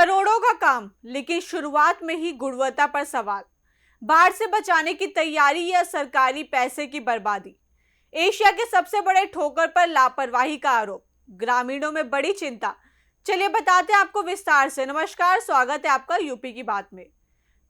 करोड़ों का काम, लेकिन शुरुआत में ही गुणवत्ता पर सवाल। बाढ़ से बचाने की तैयारी या सरकारी पैसे की बर्बादी। एशिया के सबसे बड़े ठोकर पर लापरवाही का आरोप, ग्रामीणों में बड़ी चिंता। चलिए बताते हैं आपको विस्तार से। नमस्कार, स्वागत है आपका यूपी की बात में।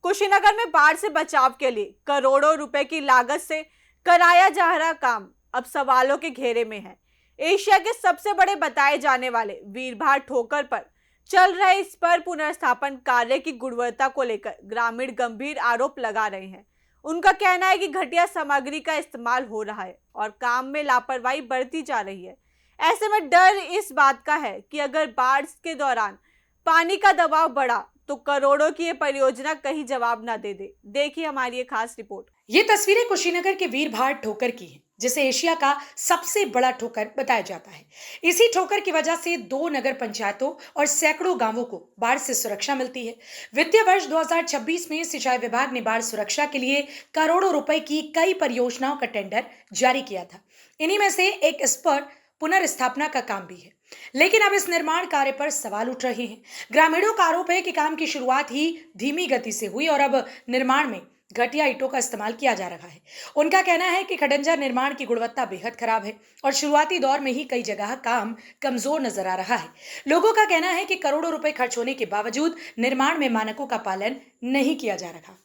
कुशीनगर में बाढ़ से बचाव के लिए करोड़ों रुपए की लागत से कराया जा रहा काम अब सवालों के घेरे में है। एशिया के सबसे बड़े बताए जाने वाले वीरभार ठोकर पर चल रहे इस पर पुनर्स्थापन कार्य की गुणवत्ता को लेकर ग्रामीण गंभीर आरोप लगा रहे हैं। उनका कहना है कि घटिया सामग्री का इस्तेमाल हो रहा है और काम में लापरवाही बरती जा रही है। ऐसे में डर इस बात का है कि अगर बाढ़ के दौरान पानी का दबाव बढ़ा तो करोड़ों की ये परियोजना कहीं जवाब न दे दे। देखिए हमारी एक खास रिपोर्ट। ये तस्वीरें कुशीनगर के वीरभार ठोकर की हैं, जिसे एशिया का सबसे बड़ा ठोकर बताया जाता है। इसी ठोकर की वजह से 2 नगर पंचायतों और सैकड़ों गांवों को बाढ़ से सुरक्षा मिलती है। वित्तीय वर्ष 2026 में सिंचाई विभाग ने बाढ़ सुरक्षा के लिए करोड़ों रुपए की कई परियोजनाओं का टेंडर जारी किया था। इन्हीं में से एक इस पर पुनर्स्थापना का काम भी है, लेकिन अब इस निर्माण कार्य पर सवाल उठ रहे हैं। ग्रामीणों का आरोप है कि काम की शुरुआत ही धीमी गति से हुई और अब निर्माण में घटिया ईंटों का इस्तेमाल किया जा रहा है। उनका कहना है कि खडंजा निर्माण की गुणवत्ता बेहद खराब है और शुरुआती दौर में ही कई जगह काम कमजोर नजर आ रहा है। लोगों का कहना है कि करोड़ों रुपए खर्च होने के बावजूद निर्माण में मानकों का पालन नहीं किया जा रहा।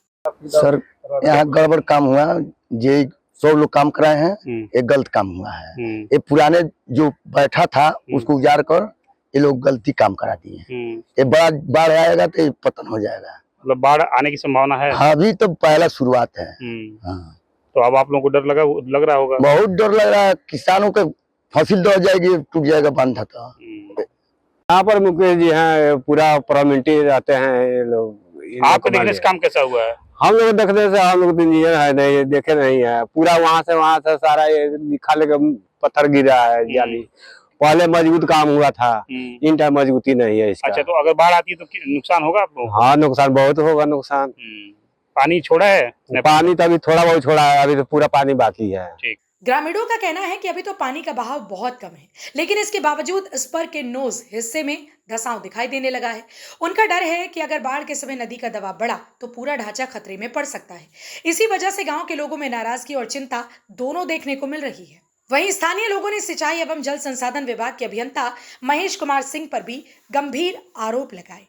सर, यहाँ गड़बड़ काम हुआ। ये 100 लोग काम कराए हैं, ये गलत काम हुआ है। ये पुराने जो बैठा था उसको उजाड़ कर ये लोग गलती काम करा दिए। ये बड़ा बाढ़ आएगा तो ये पतन हो जाएगा। मतलब बाढ़ आने की संभावना है? हाँ, अभी तो पहला शुरुआत है। हाँ। तो अब आप लोगों को डर लग रहा होगा? बहुत डर लग रहा है। किसानों के फसल दो जाएगी, टूट जाएगा बांधा। तो यहाँ पर मुकेश जी हैं, पूरा परमिटी रहते हैं ये लोग। आपको देखने से काम कैसा हुआ है? हम लोग देखने से, हम लोग इंजीनियर है नहीं, देखे नहीं है। पूरा वहाँ से सारा ये खाले का पत्थर गिरा है जाली। पहले मजबूत काम हुआ था, इन टाइम मजबूती नहीं है इसका। अच्छा, तो अगर बाढ़ आती है तो नुकसान होगा आपको? हाँ, नुकसान बहुत होगा। नुकसान पानी छोड़ा है? पानी तो अभी थोड़ा बहुत छोड़ा है, अभी तो पूरा पानी बाकी है। ठीक। ग्रामीणों का कहना है कि अभी तो पानी का बहाव बहुत कम है, लेकिन इसके बावजूद स्पर के नोज हिस्से में धंसाव दिखाई देने लगा है। उनका डर है कि अगर बाढ़ के समय नदी का दबाव बढ़ा तो पूरा ढांचा खतरे में पड़ सकता है। इसी वजह से गांव के लोगों में नाराजगी और चिंता दोनों देखने को मिल रही है। वहीं स्थानीय लोगों ने सिंचाई एवं जल संसाधन विभाग के अभियंता महेश कुमार सिंह पर भी गंभीर आरोप लगाए।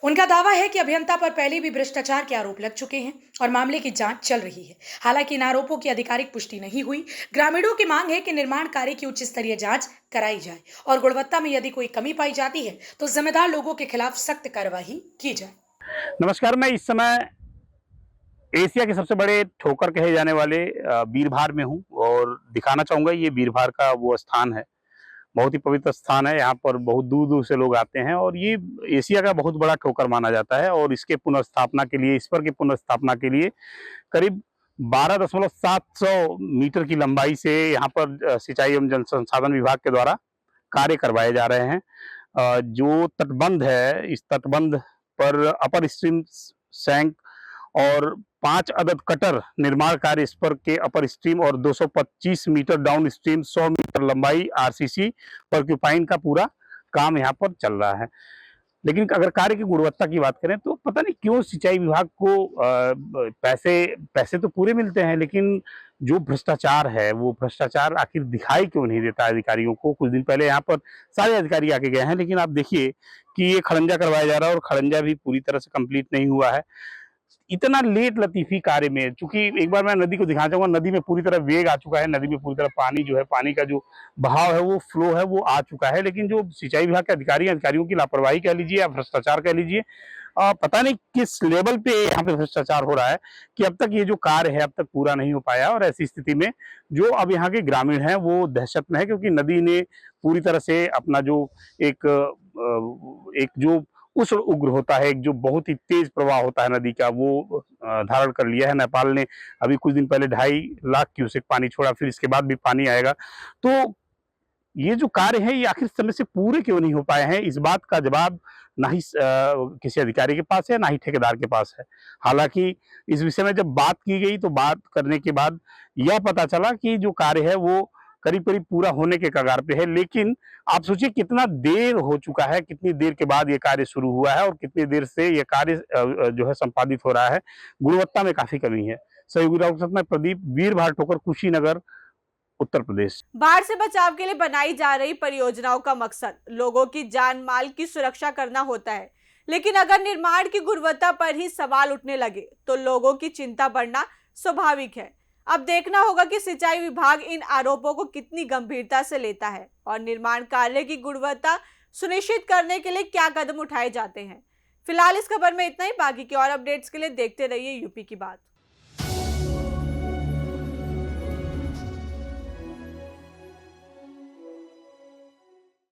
उनका दावा है कि अभियंता पर पहले भी भ्रष्टाचार के आरोप लग चुके हैं और मामले की जांच चल रही है। हालांकि इन आरोपों की आधिकारिक पुष्टि नहीं हुई। ग्रामीणों की मांग है कि निर्माण कार्य की उच्च स्तरीय जांच कराई जाए और गुणवत्ता में यदि कोई कमी पाई जाती है तो जिम्मेदार लोगों के खिलाफ सख्त कार्रवाई की जाए। नमस्कार, मैं इस समय एशिया के सबसे बड़े ठोकर कहे जाने वाले वीरभार में हूँ और दिखाना चाहूंगा ये वीरभार का वो स्थान है। बहुत ही पवित्र स्थान है। यहाँ पर बहुत दूर दूर से लोग आते हैं और ये एशिया का बहुत बड़ा ठोकर माना जाता है। और इसके पुनर्स्थापना के लिए, इस पर की पुनर्स्थापना के लिए करीब 12.700 मीटर की लंबाई से यहाँ पर सिंचाई एवं जल संसाधन विभाग के द्वारा कार्य करवाए जा रहे हैं। जो तटबंध है, इस तटबंध पर अपर स्ट्रीम सैंक और 5 अदद कटर निर्माण कार्य इस पर के अपर स्ट्रीम और 225 मीटर डाउन स्ट्रीम 100 मीटर लंबाई आरसीसी पर्क्यूपाइन का पूरा काम यहाँ पर चल रहा है। लेकिन अगर कार्य की गुणवत्ता की बात करें तो पता नहीं क्यों सिंचाई विभाग को पैसे तो पूरे मिलते हैं, लेकिन जो भ्रष्टाचार है वो भ्रष्टाचार आखिर दिखाई क्यों नहीं देता अधिकारियों को। कुछ दिन पहले यहाँ पर सारे अधिकारी आके गए हैं, लेकिन आप देखिए कि ये खड़ंजा करवाया जा रहा है और खड़ंजा भी पूरी तरह से कंप्लीट नहीं हुआ है। इतना लेट लतीफी कार्य में, चूंकि एक बार मैं नदी को दिखाना चाहूंगा, नदी में पूरी तरह वेग आ चुका है, नदी में पूरी तरह पानी जो है, पानी का जो बहाव है, वो फ्लो है, वो आ चुका है। लेकिन जो सिंचाई विभाग के अधिकारियों की लापरवाही कह लीजिए या भ्रष्टाचार कह लीजिए, पता नहीं किस लेवल पे यहाँ पे भ्रष्टाचार हो रहा है कि अब तक ये जो कार्य है अब तक पूरा नहीं हो पाया। और ऐसी स्थिति में जो अब यहाँ के ग्रामीण हैं वो दहशत में है, क्योंकि नदी ने पूरी तरह से अपना जो एक जो उष्ण उग्र होता है, एक जो बहुत ही तेज प्रवाह होता है नदी का, वो धारण कर लिया है। नेपाल ने अभी कुछ दिन पहले 2.5 लाख क्यूसेक पानी छोड़ा, फिर इसके बाद भी पानी आएगा। तो ये जो कार्य है ये आखिर समय से पूरे क्यों नहीं हो पाए हैं, इस बात का जवाब ना ही किसी अधिकारी के पास है, ना ही ठेकेदार के पास है। हालांकि इस विषय में जब बात की गई तो बात करने के बाद यह पता चला कि जो कार्य है वो करीब करीब पूरा होने के कगार पे है। लेकिन आप सोचिए कितना देर हो चुका है, कितनी देर के बाद ये कार्य शुरू हुआ है और कितनी देर से ये कार्य जो है संपादित हो रहा है। गुणवत्ता में काफी कमी है। सहयोगी रिपोर्ट के साथ मैं प्रदीप, वीर भार ठोकर, कुशीनगर, उत्तर प्रदेश। बाढ़ से बचाव के लिए बनाई जा रही परियोजनाओं का मकसद लोगों की जान माल की सुरक्षा करना होता है, लेकिन अगर निर्माण की गुणवत्ता पर ही सवाल उठने लगे तो लोगों की चिंता बढ़ना स्वाभाविक है। अब देखना होगा कि सिंचाई विभाग इन आरोपों को कितनी गंभीरता से लेता है और निर्माण कार्य की गुणवत्ता सुनिश्चित करने के लिए क्या कदम उठाए जाते हैं। फिलहाल इस खबर में इतना ही। बाकी की और अपडेट्स के लिए देखते रहिए यूपी की बात।